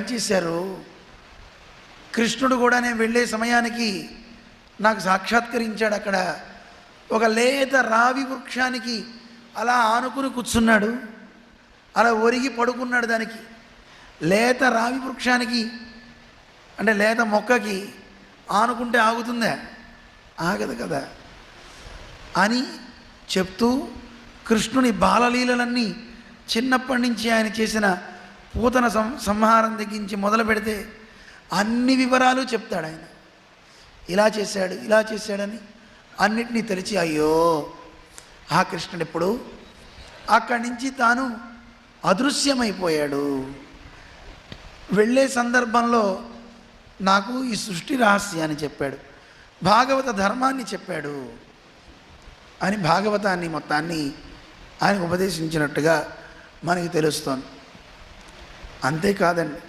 పనిచేశారు. కృష్ణుడు కూడా నేను వెళ్ళే సమయానికి నాకు సాక్షాత్కరించాడు. అక్కడ ఒక లేత రావి వృక్షానికి అలా ఆనుకుని కూర్చున్నాడు, అలా ఒరిగి పడుకున్నాడు. దానికి లేత రావి వృక్షానికి అంటే లేత మొక్కకి ఆనుకుంటే ఆగుతుందా? ఆగదు కదా అని చెప్తూ కృష్ణుని బాలలీలలన్నీ చిన్నప్పటి నుంచి ఆయన చేసిన పూతన సంహారం దగ్గరించి మొదలు పెడితే అన్ని వివరాలు చెప్తాడు ఆయన. ఇలా చేశాడు, ఇలా చేశాడని అన్నిటినీ తెలిసి అయ్యో ఆ కృష్ణుడు ఇప్పుడు అక్కడి నుంచి తాను అదృశ్యమైపోయాడు. వెళ్ళే సందర్భంలో నాకు ఈ సృష్టి రహస్యాన్ని చెప్పాడు, భాగవత ధర్మాన్ని చెప్పాడు అని భాగవతాన్ని మొత్తాన్ని ఆయన ఉపదేశించినట్టుగా మనకి తెలుస్తోంది. అంతేకాదండి,